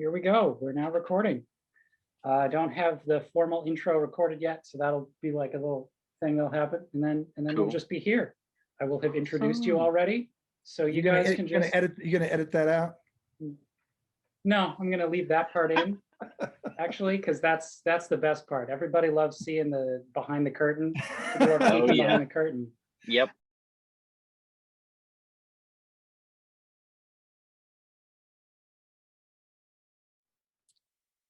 here we go. We're now recording. I don't have the formal intro recorded yet, so that'll be like a little thing that'll happen, and then Cool. we'll just be here. I will have introduced you already, so you You're guys can just edit. You're gonna edit that out. No, I'm gonna leave that part in, actually, because that's the best part. Everybody loves seeing the behind the curtain. People are peeking behind the curtain. Yep.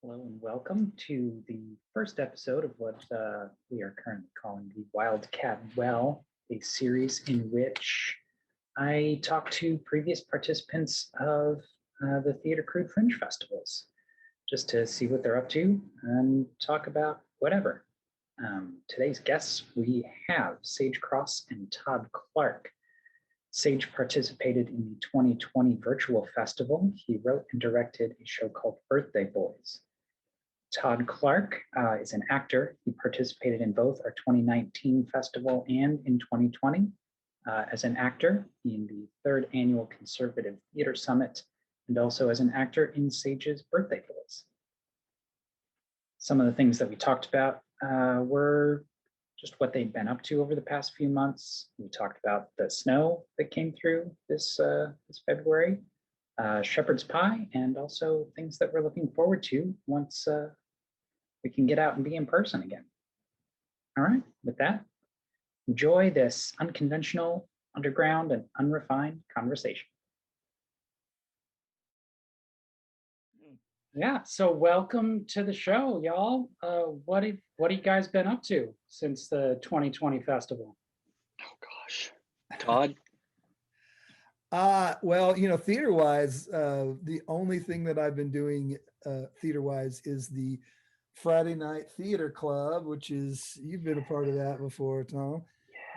Hello and welcome to the first episode of what we are currently calling the Wildcat Well, a series in which I talk to previous participants of the Theater Crude Fringe festivals, just to see what they're up to and talk about whatever. Today's guests, we have Saige and Todd Clark. Saige participated in the 2020 virtual festival. He wrote and directed a show called Birthday Boys. Todd Clark is an actor. He participated in both our 2019 festival and in 2020 as an actor in the 3rd Annual Conservative Theater Summit, and also as an actor in Saige's Birthday Boys. Some of the things that we talked about were just what they'd been up to over the past few months. We talked about the snow that came through this February, shepherd's pie, and also things that we're looking forward to once we can get out and be in person again. All right, with that, enjoy this unconventional, underground, and unrefined conversation. Yeah, so welcome to the show, y'all. What have you guys been up to since the 2020 festival? Oh gosh, Todd. Well, theater-wise, the only thing that I've been doing theater-wise is the Friday Night Theater Club, which is, you've been a part of that before, Tom.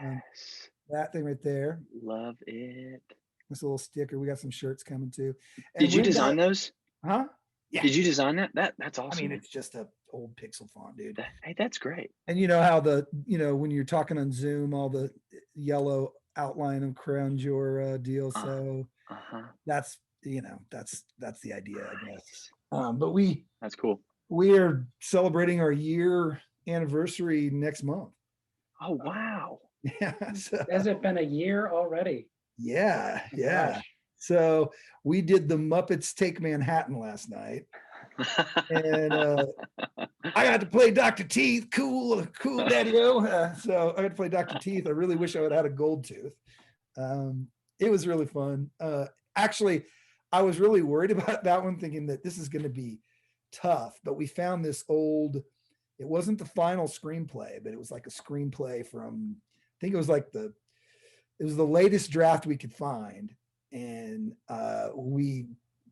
Yes. That thing right there. Love it. This little sticker. We got some shirts coming too. And Did you design those? Huh? Yeah. Did you design that? That's awesome. I mean, it's just a old pixel font, dude. Hey, that's great. And you know how when you're talking on Zoom, all the yellow outline around your deal. So that's the idea, I guess. But that's cool. We are celebrating our year anniversary next month. Oh wow! Yeah, has it been a year already? Yeah. So we did the Muppets Take Manhattan last night, and I got to play Dr. Teeth. Cool, daddy-o. So I got to play Dr. Teeth. I really wish I would have had a gold tooth. It was really fun. Actually, I was really worried about that one, thinking that this is going to be tough, but we found this old, it wasn't the final screenplay, but it was like a screenplay from, I think it was the latest draft we could find, and we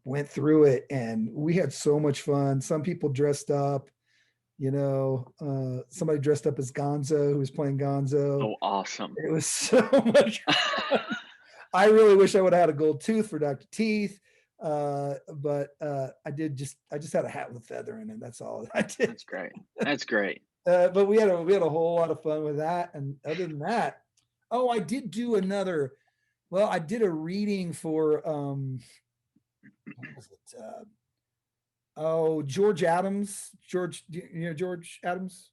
went through it and we had so much fun. Some people dressed up, somebody dressed up as Gonzo, who was playing Gonzo. Oh, awesome. It was so much fun. I really wish I would have had a gold tooth for Dr. Teeth. But I just had a hat with a feather in it. That's all I did. That's great. But we had a whole lot of fun with that. And other than that, I did do I did a reading for what was it? George Adams. George Adams?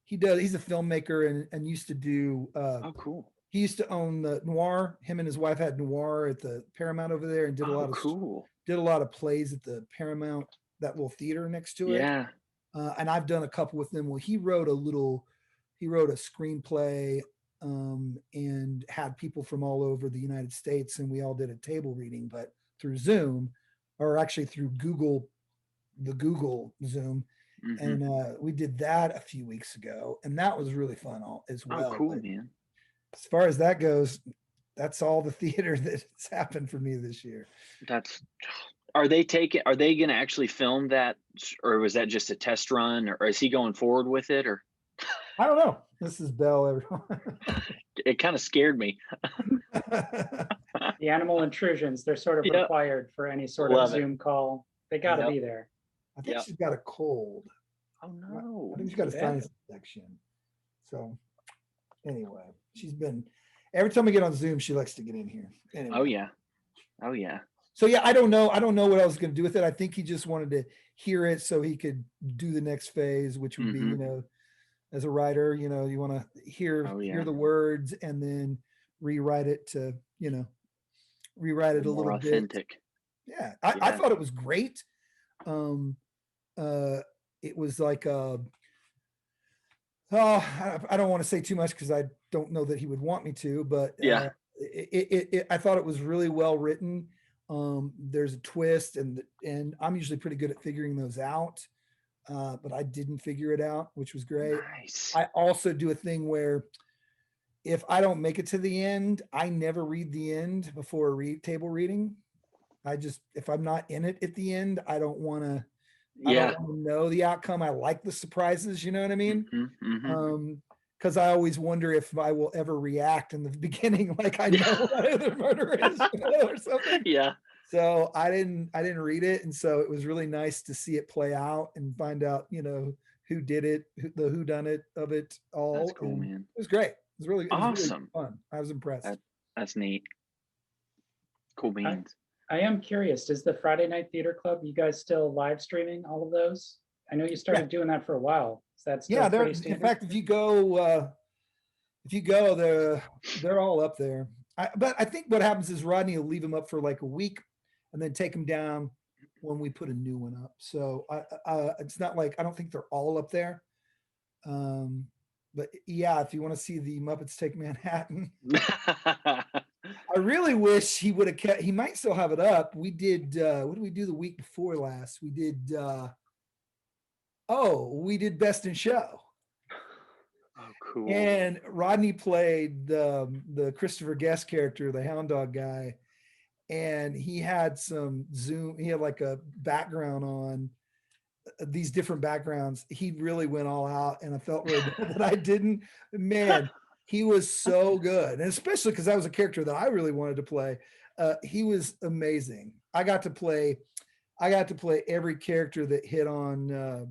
He's a filmmaker and used to do cool. He used to own the Noir. Him and his wife had Noir at the Paramount over there, and did a lot of plays at the Paramount, that little theater next to it. Yeah. And I've done a couple with him. Well, he wrote a screenplay and had people from all over the United States, and we all did a table reading, but through Zoom, or actually through the Google Zoom. Mm-hmm. And we did that a few weeks ago, and that was really fun as well. Oh, cool, man. As far as that goes, that's all the theater that's happened for me this year. Are they going to actually film that, or was that just a test run, or is he going forward with it, or? I don't know. This is Bell, everyone. It kind of scared me. The animal intrusions, they're sort of required for any sort of Zoom call. They got to be there. I think she's got a cold. Oh no. I think she's got a sinus infection. So anyway, she's been, every time we get on Zoom, she likes to get in here. Anyway. Oh yeah. So yeah, I don't know what I was going to do with it. I think he just wanted to hear it so he could do the next phase, which would be, Mhm. you know, as a writer, you know, you want to hear Oh, hear yeah. the words and then rewrite it to, you know, rewrite it a More little bit. authentic. Yeah, I Yeah. thought it was great. Um, it was like I don't want to say too much because I don't know that he would want me to, but Yeah. I thought it was really well written. There's a twist, and I'm usually pretty good at figuring those out, but I didn't figure it out, which was great. Nice. I also do a thing where if I don't make it to the end, I never read the end before a table reading. I just, if I'm not in it at the end, I don't want to. I don't Yeah. want to know the outcome. I like the surprises. You know what I mean? Mhm, mhm. Because I always wonder if I will ever react in the beginning, like I know what the murder is, you know, or something. Yeah. So I didn't read it, and so it was really nice to see it play out and find out, you know, who did it, the who done it of it all. That's cool, And man. it was great. It was really Awesome. fun. I was impressed. That's neat. Cool beans. I am curious, does the Friday Night Theater Club, you guys still live streaming all of those? I know you started doing that for a while. Is that still Yeah, pretty in standard? fact, if you go, they're all up there. But I think what happens is Rodney will leave them up for like a week, and then take them down when we put a new one up. So it's not like, I don't think they're all up there. But yeah, if you want to see the Muppets Take Manhattan, I really wish he would have kept. He might still have it up. We did. What did we do the week before last? We did. We did Best in Show. Oh, cool. And Rodney played the Christopher Guest character, the hound dog guy, and he had some zoom. He had like a background on these different backgrounds. He really went all out, and I felt really bad that I didn't. Man, he was so good, and especially because that was a character that I really wanted to play. He was amazing. I got to play every character that hit on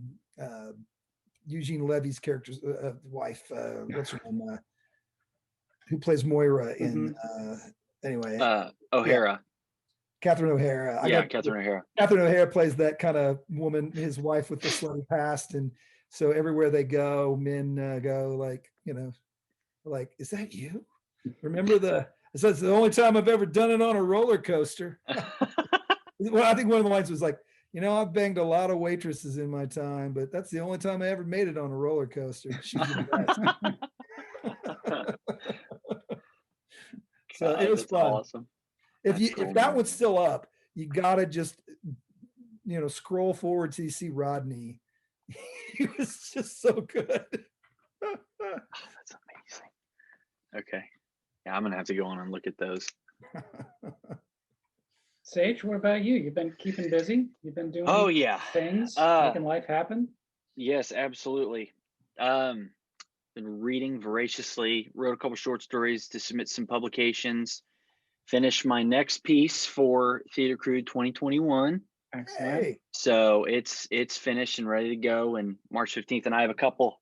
Eugene Levy's character's wife. What's her name? Who plays Moira in? Anyway, O'Hara. Yeah. Catherine O'Hara. Catherine O'Hara. Catherine O'Hara plays that kind of woman, his wife with the slutty past, and so everywhere they go, men go like, you know, like, is that you? Remember so it's the only time I've ever done it on a roller coaster. Well, I think one of the lines was like, you know, I've banged a lot of waitresses in my time, but that's the only time I ever made it on a roller coaster. She's the best. So it was fun. Awesome. If that one's still up, you gotta just, you know, scroll forward till you see Rodney. He was just so good. That's amazing. Okay. Yeah, I'm gonna have to go on and look at those. Saige, what about you? You've been keeping busy? You've been doing things, making life happen? Yes, absolutely. Been reading voraciously, wrote a couple short stories to submit some publications, finished my next piece for Theater Crude 2021. Excellent. Hey. So it's finished and ready to go, and March 15th, and I have a couple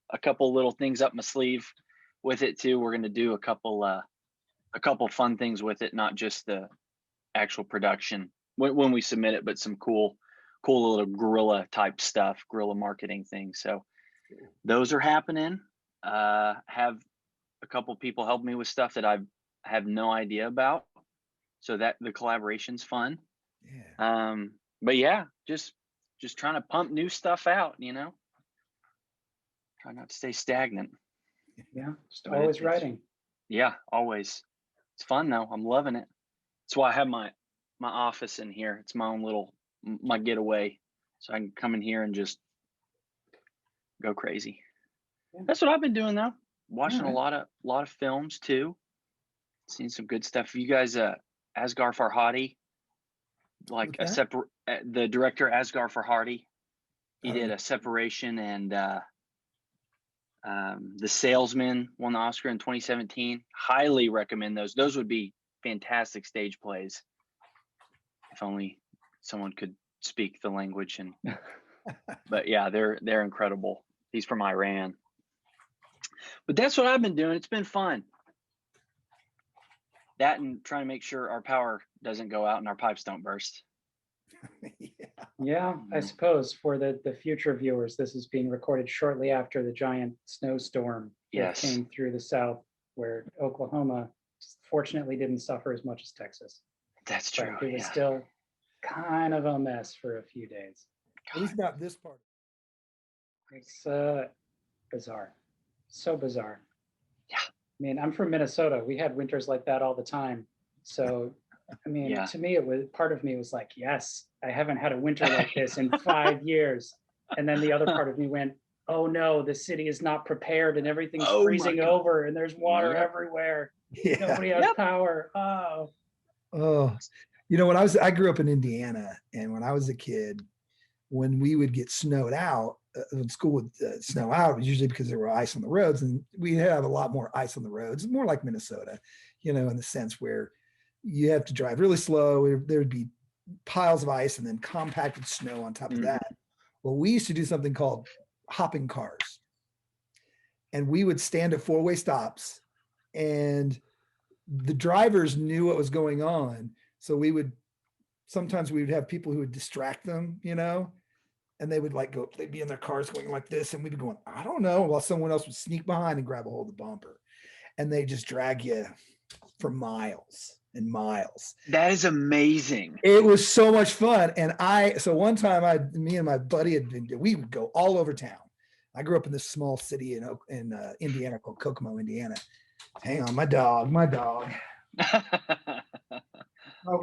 little things up my sleeve with it too. We're going to do a couple fun things with it, not just the actual production when we submit it, but some cool little guerrilla type stuff, guerrilla marketing things. So those are happening. Have a couple people help me with stuff that I have no idea about, so that the collaboration's fun. Yeah. But yeah, just trying to pump new stuff out, you know, try not to stay stagnant. Yeah, just always writing. Yeah, always. It's fun though. I'm loving it. That's why I have my office in here. It's my own little, my getaway, so I can come in here and just go crazy. Yeah. That's what I've been doing though. Watching a lot of films too. Seen some good stuff. You guys, Asgar Farhadi, like the director Asgar Farhadi. He did A Separation and The Salesman, won the Oscar in 2017. Highly recommend those. Those would be fantastic stage plays. If only someone could speak the language. And but yeah, they're incredible. He's from Iran. But that's what I've been doing. It's been fun. That and trying to make sure our power doesn't go out and our pipes don't burst. Yeah, I suppose for the future viewers, this is being recorded shortly after the giant snowstorm that Yes. came through the South, where Oklahoma fortunately didn't suffer as much as Texas. That's true. But it was Yeah. still kind of a mess for a few days. At least not this part. It's bizarre. So bizarre. Yeah. I mean, I'm from Minnesota. We had winters like that all the time. So, I mean, Yeah. to me, it was part of me was like, yes, I haven't had a winter like this in 5 years. And then the other part of me went, oh no, the city is not prepared and everything's Oh my freezing God. over and there's water Yep. everywhere. Yeah. Nobody has Yep. power. Oh, Oh, you know, I grew up in Indiana, and when I was a kid, when we would get snowed out, when school would snow out, it was usually because there were ice on the roads, and we have a lot more ice on the roads, more like Minnesota, you know, in the sense where you have to drive really slow. There would be piles of ice and then compacted snow on top of that. Well, we used to do something called hopping cars, and we would stand at four-way stops, and the drivers knew what was going on. So sometimes we would have people who would distract them, you know, and they would they'd be in their cars going like this. And we'd be going, I don't know, while someone else would sneak behind and grab a hold of the bumper. And they just drag you for miles and miles. That is amazing. It was so much fun. And so one time me and my buddy we would go all over town. I grew up in this small city in Indiana called Kokomo, Indiana. Hang on, my dog.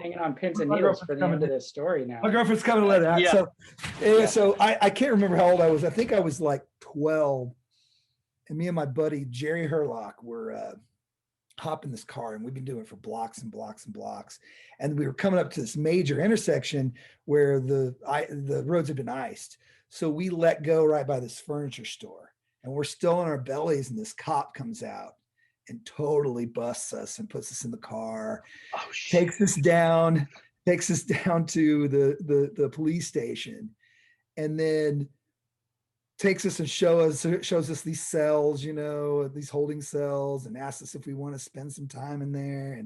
hanging on pins and needles for the end of this story now. My girlfriend's coming to let it out. Yeah. So I can't remember how old I was. I think I was like 12. And me and my buddy, Jerry Herlock, were hopping this car, and we've been doing it for blocks and blocks and blocks. And we were coming up to this major intersection where the roads had been iced. So we let go right by this furniture store, and we're still on our bellies, and this cop comes out and totally busts us and puts us in the car, takes us down to the police station, and then takes us and shows us these cells, you know, these holding cells, and asks us if we want to spend some time in there,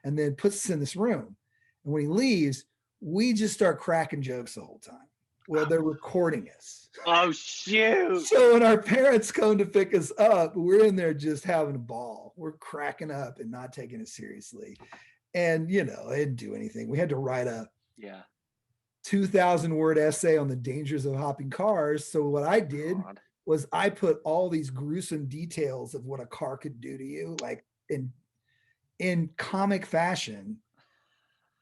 and then puts us in this room. And when he leaves, we just start cracking jokes the whole time. Well, they're recording us. Oh, shoot. So when our parents come to pick us up, we're in there just having a ball. We're cracking up and not taking it seriously. And, you know, it didn't do anything. We had to write a 2,000-word essay on the dangers of hopping cars. So what I did was I put all these gruesome details of what a car could do to you, like in comic fashion,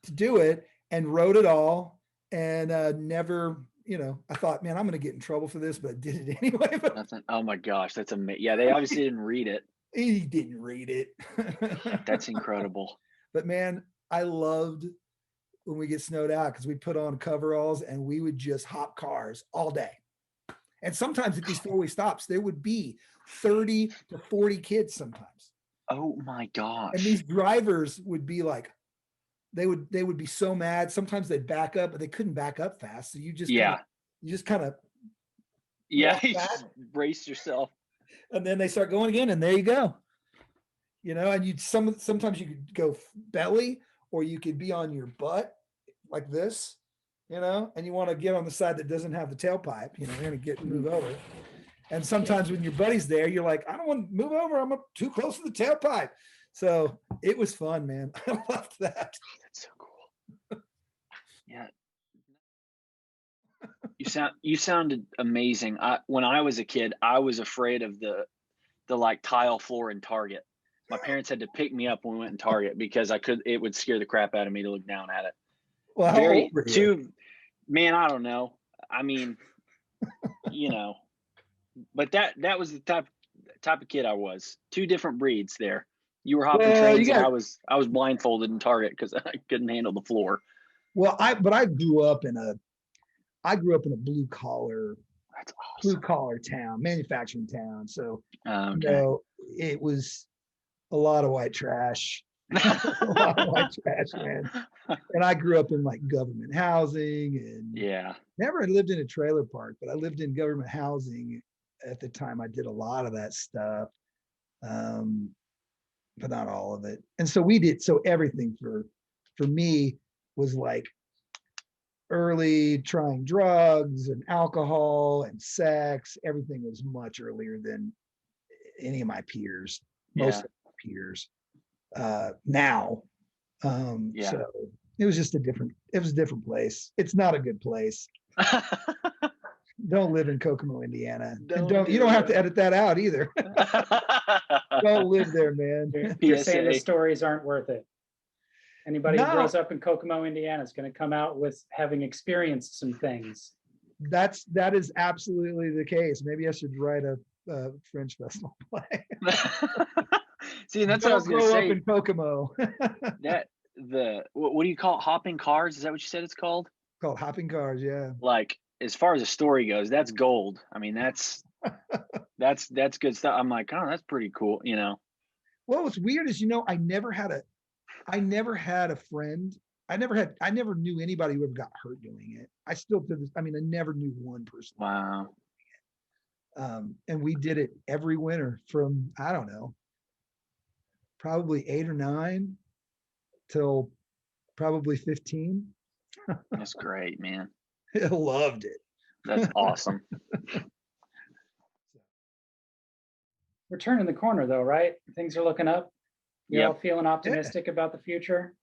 to do it, and wrote it all, and never, you know, I thought, man, I'm going to get in trouble for this, but I did it anyway. Oh my gosh, that's amazing. Yeah, they obviously didn't read it. He didn't read it. That's incredible. But man, I loved when we get snowed out, because we put on coveralls and we would just hop cars all day. And sometimes at these four-way stops, there would be 30 to 40 kids sometimes. Oh my gosh. And these drivers would be like, they would be so mad. Sometimes they'd back up, but they couldn't back up fast. So you just kind of brace yourself. And then they start going again, and there you go. You know, and sometimes you could go belly, or you could be on your butt like this, you know, and you want to get on the side that doesn't have the tailpipe, you know, you're going to move over. And sometimes when your buddy's there, you're like, I don't want to move over. I'm up too close to the tailpipe. So it was fun, man. I loved that. That's so cool. Yeah. You sounded amazing. When I was a kid, I was afraid of the like tile floor in Target. My parents had to pick me up when we went in Target because it would scare the crap out of me to look down at it. Well, how old were you? Man, I don't know. I mean, you know, but that was the type of kid I was. Two different breeds there. You were hopping trains, and I was blindfolded in Target because I couldn't handle the floor. Well, I grew up in a blue collar town, manufacturing town. So you know, it was a lot of white trash. A lot of white trash, man. And I grew up in like government housing, and never lived in a trailer park, but I lived in government housing at the time. I did a lot of that stuff, but not all of it. And so everything for for me was like early trying drugs and alcohol and sex. Everything was much earlier than any of my peers, most of my peers now. So it was just a different place. It's not a good place. Don't live in Kokomo, Indiana. You don't have to edit that out either. Don't live there, man. You're saying the stories aren't worth it. Anybody who grows up in Kokomo, Indiana is going to come out with having experienced some things. That is absolutely the case. Maybe I should write a Fringe festival play. See, that's what I was going to say. Grow up in Kokomo. What do you call it? Hopping cars? Is that what you said it's called? Called hopping cars, yeah. Like, as far as the story goes, that's gold. I mean, that's good stuff. I'm like, oh, that's pretty cool, you know. Well, what's weird is, I never had a friend. I never knew anybody who ever got hurt doing it. I never knew one person. Wow. And we did it every winter from, I don't know, probably 8 or 9 till probably 15. That's great, man. I loved it. That's awesome. We're turning the corner though, right? Things are looking up. You're all feeling optimistic about the future?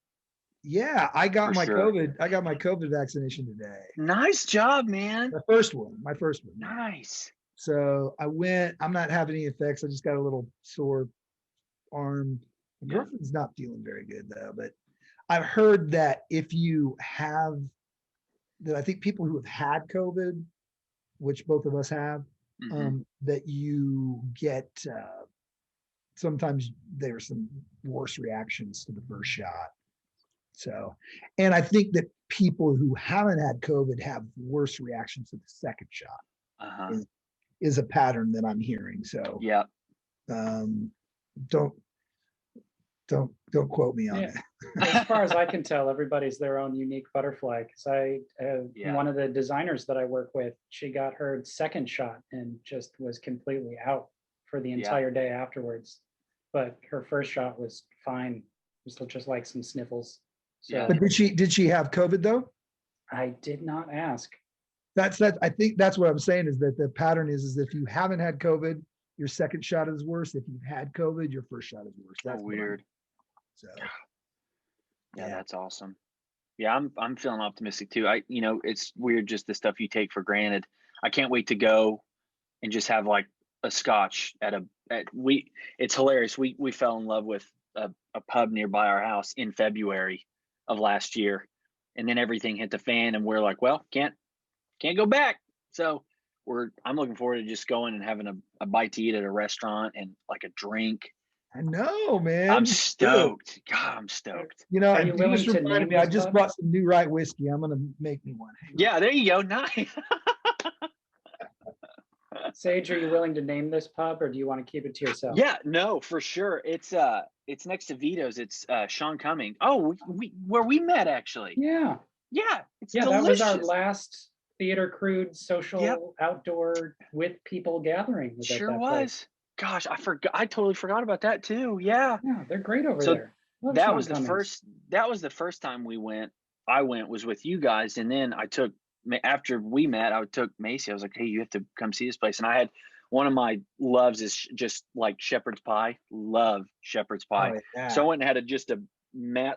Yeah, I got my COVID vaccination today. Nice job, man. My first one. Nice. So I went, I'm not having any effects. I just got a little sore arm. My girlfriend's not feeling very good though, but I've heard that I think people who have had COVID, which both of us have, that you get, sometimes there's some worse reactions to the first shot. So, and I think that people who haven't had COVID have worse reactions to the second shot is a pattern that I'm hearing. So don't quote me on it. As far as I can tell, everybody's their own unique butterfly. Because one of the designers that I work with, she got her second shot and just was completely out for the entire day afterwards. But her first shot was fine. It was just like some sniffles. So, but did she have COVID though? I did not ask. I think that's what I'm saying, is that the pattern is if you haven't had COVID, your second shot is worse. If you've had COVID, your first shot is worse. That's weird. So that's awesome. Yeah, I'm feeling optimistic too. It's weird, just the stuff you take for granted. I can't wait to go and just have like a scotch it's hilarious. We fell in love with a pub nearby our house in February of last year, and then everything hit the fan and we're like, well, can't go back. So I'm looking forward to just going and having a bite to eat at a restaurant and like a drink. I know, man. I'm stoked. God, I'm stoked. Are you willing to name me? I just bought some new rye whiskey. I'm gonna make me one. Yeah, there you go. Nice. Saige, are you willing to name this pub, or do you want to keep it to yourself? Yeah, no, for sure. It's next to Vito's. It's Sean Cummings. Oh, where we met actually. Yeah. It's delicious. That was our last Theater Crude social outdoor with people gathering. Sure was. Place. Gosh, I totally forgot about that too. Yeah, they're great over there. That was the first time we went. I went was with you guys, and then after we met, I took Macy. I was like, hey, you have to come see this place. And I had one of my loves is just like shepherd's pie. Love shepherd's pie. Oh, yeah. So I went and had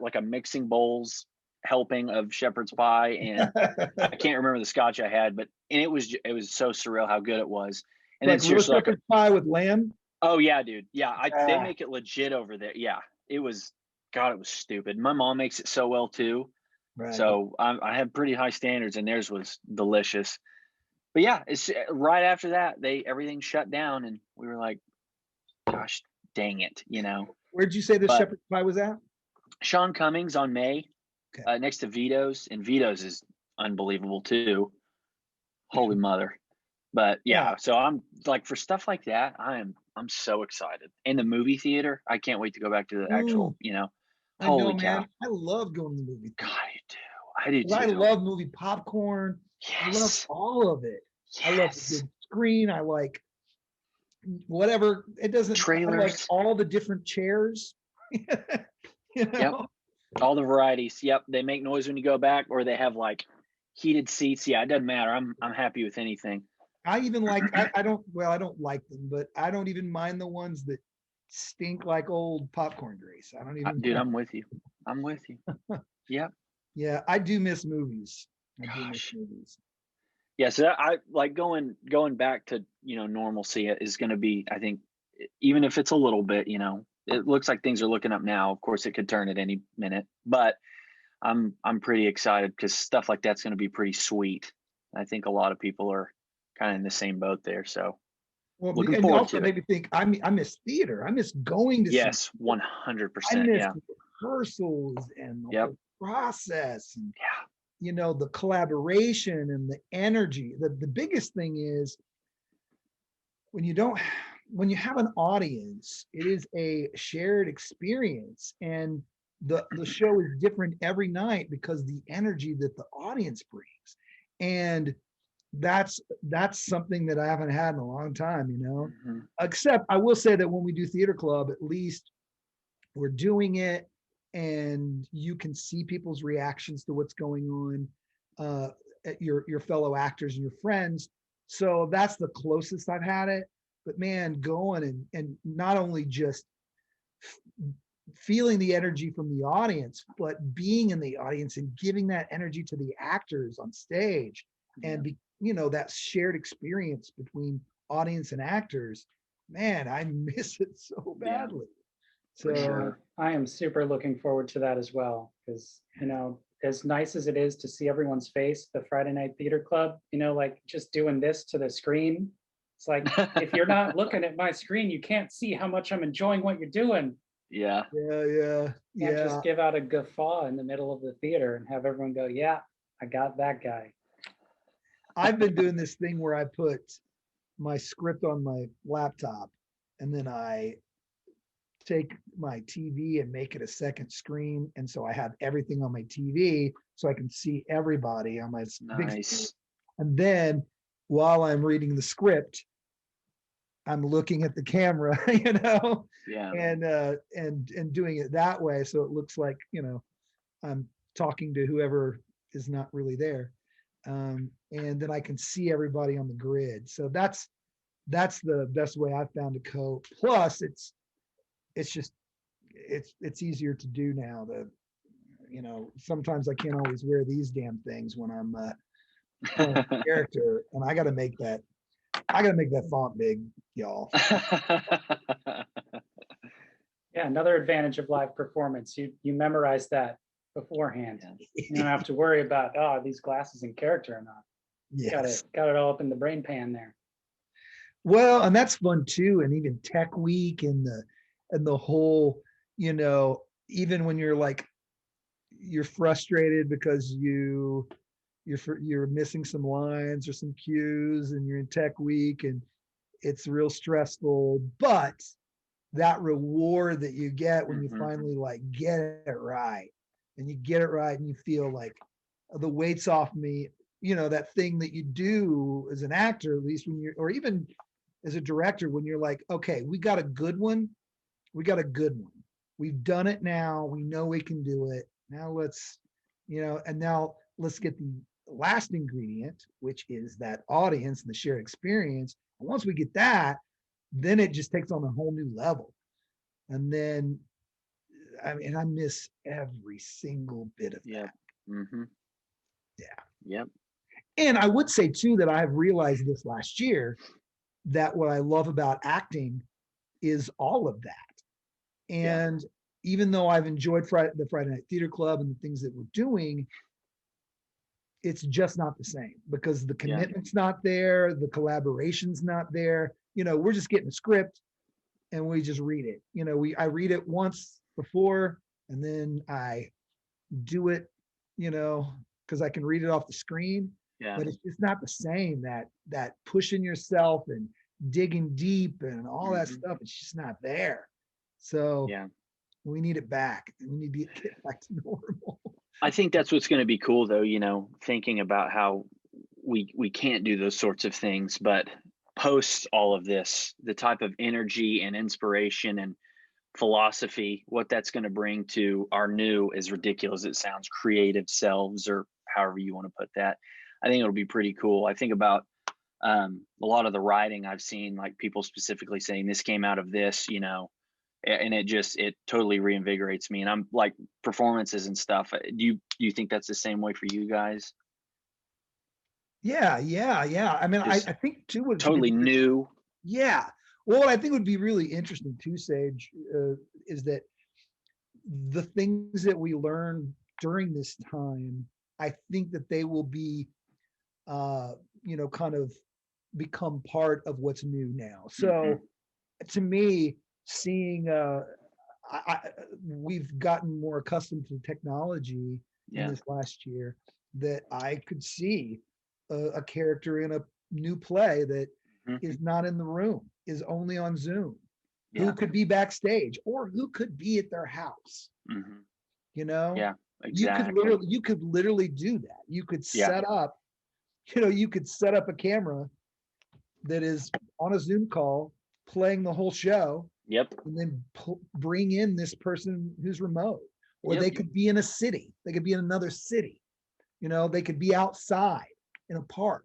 like a mixing bowls helping of shepherd's pie, and I can't remember the scotch I had, but it was so surreal how good it was. And like then seriously, shepherd's pie with lamb. Oh yeah, dude. Yeah, they make it legit over there. Yeah, it was. God, it was stupid. My mom makes it so well too. Right. So I have pretty high standards, and theirs was delicious. But yeah, it's right after that everything shut down, and we were like, "Gosh, dang it!" Where'd you say the shepherd's pie was at? Sean Cummings on May, next to Vito's, and Vito's is unbelievable too. Holy mother! But yeah, so I'm like, for stuff like that, I'm so excited. In the movie theater, I can't wait to go back to the actual, Holy cow. Man. I love going to the movie theater. God, I do too. I love movie popcorn. Yes. I love all of it. Yes. I love the big screen. I like whatever. It doesn't. Trailers. I like all the different chairs. Yep. All the varieties. Yep. They make noise when you go back, or they have like heated seats. Yeah, it doesn't matter. I'm happy with anything. I even like, I don't, well, I don't like them, but I don't even mind the ones that stink like old popcorn grease. I don't even. Dude, I'm with you. I'm with you. Yep. Yeah, I do miss movies. I do miss Gosh. movies. Yeah, so I like going back to, normalcy is going to be, I think, even if it's a little bit, it looks like things are looking up now. Of course, it could turn at any minute, but I'm pretty excited because stuff like that's going to be pretty sweet. I think a lot of people are kind of in the same boat there. So Well, looking and forward also to made it. me think, I mean, I miss theater. I miss going to see. Yes, I 100%. miss Yeah. the rehearsals and the Yep. whole process and, Yeah. the collaboration and the energy. The biggest thing is when you have an audience, it is a shared experience, and the show is different every night because the energy that the audience brings. And that's something that I haven't had in a long time, Mm-hmm. except I will say that when we do theater club, at least we're doing it and you can see people's reactions to what's going on, at your fellow actors and your friends. So that's the closest I've had it. But man, going and not only just feeling the energy from the audience, but being in the audience and giving that energy to the actors on stage, and that shared experience between audience and actors, man, I miss it so badly. For So sure. I am super looking forward to that as well, because as nice as it is to see everyone's face, the Friday night theater club, like just doing this to the screen. It's like, if you're not looking at my screen, you can't see how much I'm enjoying what you're doing. Yeah. yeah. Can't just give out a guffaw in the middle of the theater and have everyone go, yeah, I got that guy. I've been doing this thing where I put my script on my laptop and then I take my TV and make it a second screen. And so I have everything on my TV so I can see everybody on my big screen. Nice. And then while I'm reading the script, I'm looking at the camera, Yeah. and doing it that way. So it looks like, I'm talking to whoever is not really there. And then I can see everybody on the grid. So that's the best way I've found to cope. Plus it's just, it's easier to do now. Sometimes I can't always wear these damn things when I'm playing a character, and I got to make that font big, y'all. Yeah, another advantage of live performance. You memorize that beforehand. You don't have to worry about, these glasses in character or not. Yes. Got it all up in the brain pan there. Well, and that's fun too. And even Tech Week and the whole, even when you're frustrated because you're missing some lines or some cues, and you're in Tech Week and it's real stressful, but that reward that you get when you finally get it right, and you get it right and you feel like the weight's off me, that thing that you do as an actor, at least when you're, or even as a director, when you're like, okay, we got a good one. We've done it now. We know we can do it. Now let's get the last ingredient, which is that audience and the shared experience. And once we get that, then it just takes on a whole new level. And then, I miss every single bit of that. Mm-hmm. Yeah. Yep. And I would say too that I have realized this last year that what I love about acting is all of that. And even though I've enjoyed the Friday Night Theater Club and the things that we're doing, it's just not the same because the commitment's not there, the collaboration's not there. We're just getting a script and we just read it. I read it once before and then I do it, because I can read it off the screen. Yeah. But it's just not the same, that pushing yourself and digging deep and all that stuff. It's just not there. So we need it back. We need to get back to normal. I think that's what's going to be cool though, thinking about how we can't do those sorts of things, but post all of this, the type of energy and inspiration and philosophy, what that's going to bring to our new, as ridiculous as it sounds, creative selves, or however you want to put that. I think it'll be pretty cool. I think about a lot of the writing I've seen, like people specifically saying this came out of this, and it totally reinvigorates me. And I'm like performances and stuff. Do you think that's the same way for you guys? Yeah. I mean, I Just think too what totally new. Yeah. Well, what I think would be really interesting too, Saige, is that the things that we learn during this time, I think that they will be, kind of become part of what's new now. So to me, seeing, we've gotten more accustomed to technology in this last year, that I could see a character in a new play that is not in the room, is only on Zoom, who could be backstage, or who could be at their house. Yeah, exactly. You could literally do that. You could set up, you could set up a camera that is on a Zoom call playing the whole show. Yep. And then bring in this person who's remote, or they could be in a city. They could be in another city. They could be outside in a park.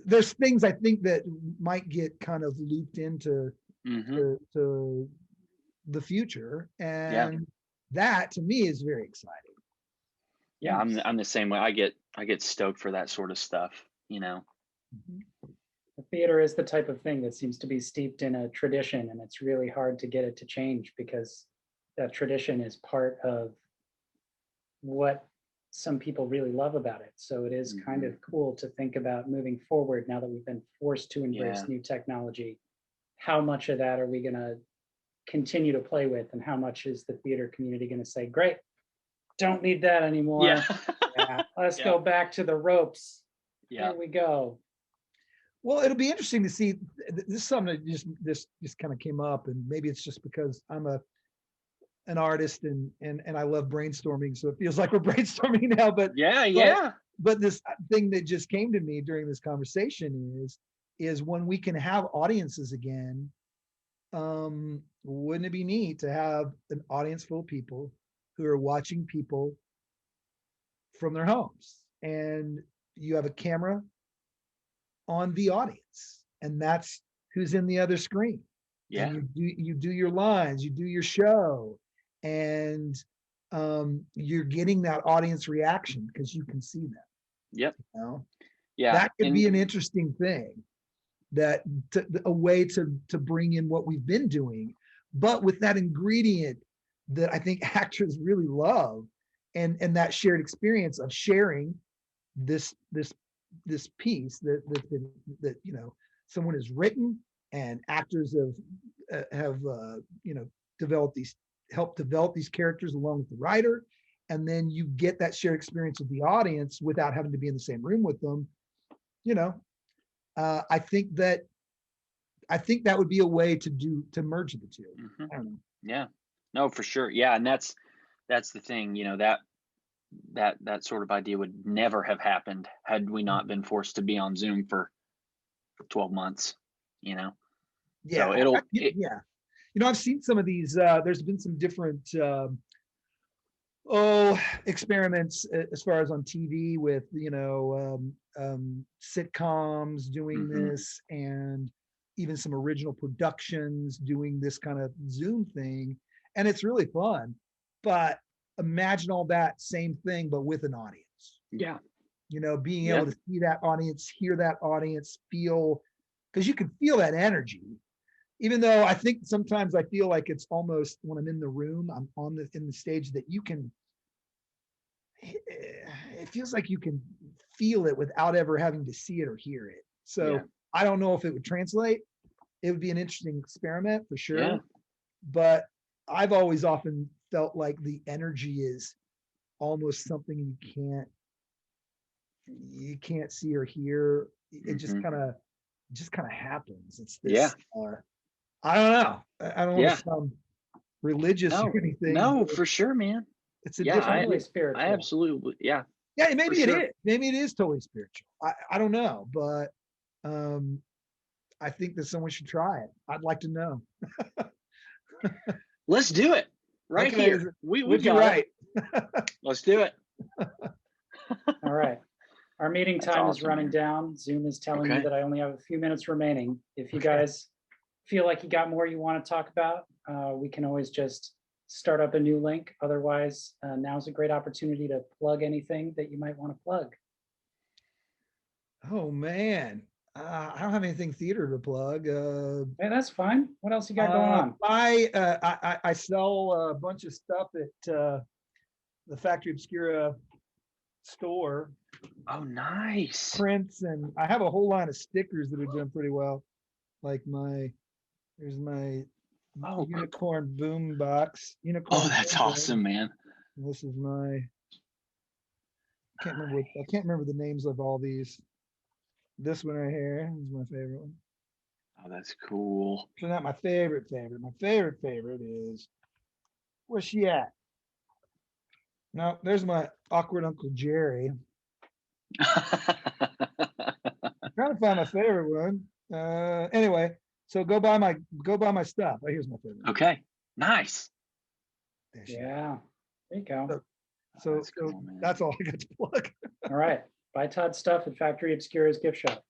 There's things I think that might get kind of looped into to the future, and that to me is very exciting. Yeah, I'm the same way. I get stoked for that sort of stuff. The theater is the type of thing that seems to be steeped in a tradition, and it's really hard to get it to change, because that tradition is part of what some people really love about it. So it is kind of cool to think about moving forward now that we've been forced to embrace new technology. How much of that are we going to continue to play with, and how much is the theater community going to say, great, don't need that anymore. Let's go back to the ropes. Here we go. Well, it'll be interesting to see. This is something that just kind of came up, and maybe it's just because I'm an artist and I love brainstorming, so it feels like we're brainstorming now. But But this thing that just came to me during this conversation is when we can have audiences again, wouldn't it be neat to have an audience full of people who are watching people from their homes, and you have a camera on the audience, and that's who's in the other screen. And you do your lines, you do your show, and you're getting that audience reaction because you can see them. That could be an interesting thing, that a way to bring in what we've been doing, but with that ingredient that I think actors really love, and that shared experience of sharing this piece that someone has written, and actors have helped develop these characters along with the writer, and then you get that shared experience with the audience without having to be in the same room with them. I think that would be a way to merge the two. I don't know. Yeah, no, for sure. Yeah, and that's the thing. That sort of idea would never have happened had we not been forced to be on Zoom for 12 months. So I've seen some of these. There's been some different experiments as far as on TV with sitcoms doing this, and even some original productions doing this kind of Zoom thing, and it's really fun. But imagine all that same thing, but with an audience. Being able to see that audience, hear that audience, feel, because you can feel that energy. Even though I think sometimes I feel like it's almost, when I'm in the room, I'm in the stage, that it feels like you can feel it without ever having to see it or hear it. So I don't know if it would translate. It would be an interesting experiment for sure. But I've always often felt like the energy is almost something you can't see or hear. It just kind of happens. It's this. I don't know. I don't want to sound religious or anything. No, for sure, man. It's a different spiritual. I absolutely, yeah, maybe it is. Maybe it is totally spiritual. I don't know, but I think that someone should try it. I'd like to know. Let's do it right Okay, here. We Would you got right? it. Let's do it. All right. Our meeting That's time is awesome, running man. down. Zoom is telling me Okay. that I only have a few minutes remaining. If you Okay. guys feel like you got more you want to talk about, we can always just start up a new link. Otherwise, now's a great opportunity to plug anything that you might want to plug. Oh man, I don't have anything theater to plug. Hey, that's fine. What else you got going on? I sell a bunch of stuff at the Factory Obscura store, Oh, nice. prints, and I have a whole line of stickers that are doing pretty well. Like here's my Oh, unicorn boom box. Unicorn. Oh, that's boom awesome, man. boom. This is my. I can't remember the names of all these. This one right here is my favorite one. Oh, that's cool. So not my favorite. My favorite is, where's she at? No, there's my awkward Uncle Jerry. I'm trying to find my favorite one. Anyway, so go buy my stuff. Oh, here's my favorite. Okay, nice. There she is. Yeah, there you go. So That's cool, man. that's all I got to plug. All right. Buy Todd stuff at Factory Obscura's gift shop.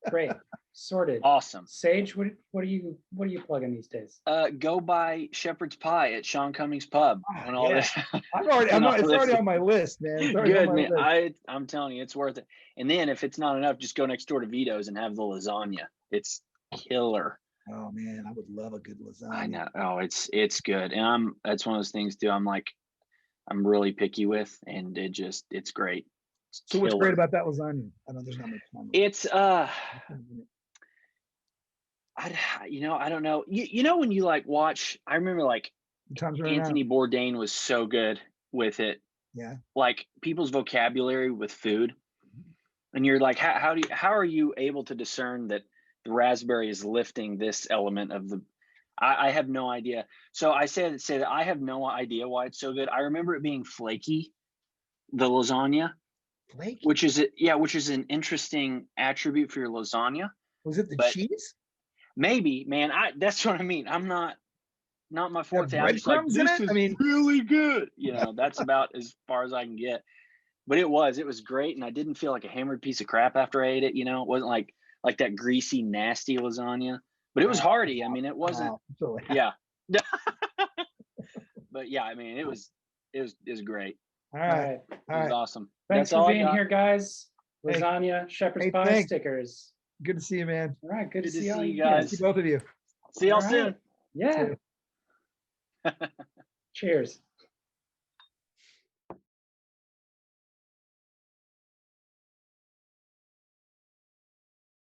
Great. Sorted. Awesome. Sage, what are you plugging these days? Go buy shepherd's pie at Sean Cummings Pub. When all Yeah. this, It's when all already this- on my list, man. It's already on Good, my man. list. I'm telling you, it's worth it. And then if it's not enough, just go next door to Vito's and have the lasagna. It's killer. Oh man, I would love a good lasagna. I know. Oh, it's good. And that's one of those things too. I'm really picky with, and it's great. It's So what's killer. great about that lasagna? I know there's not much time. It's I don't know. You know when you like watch, I remember like Time's running out. Anthony Bourdain was so good with it. Yeah. Like people's vocabulary with food. And you're like, how are you able to discern that the raspberry is lifting this element of the I have no idea. So I say that I have no idea why it's so good. I remember it being flaky, the lasagna, Flaky. which is an interesting attribute for your lasagna. Was it the but- cheese? Maybe, man. That's what I mean. I'm not my forte. I'm just like, breadcrumbs in this it? is I mean- really good. That's about as far as I can get. But it was great, and I didn't feel like a hammered piece of crap after I ate it. It wasn't like that greasy, nasty lasagna. But it was hearty. I mean, it wasn't. Wow. Yeah. But yeah, I mean, it was great. All All right. right. It All was right. awesome. Thanks That's all for I being got. here, guys. Hey. Lasagna, shepherd's Hey, pie thanks. stickers. Good to see you, man. All right. Good to Good to see all see you you guys. guys. See both of you. See y'all All right. soon. Yeah. Cheers.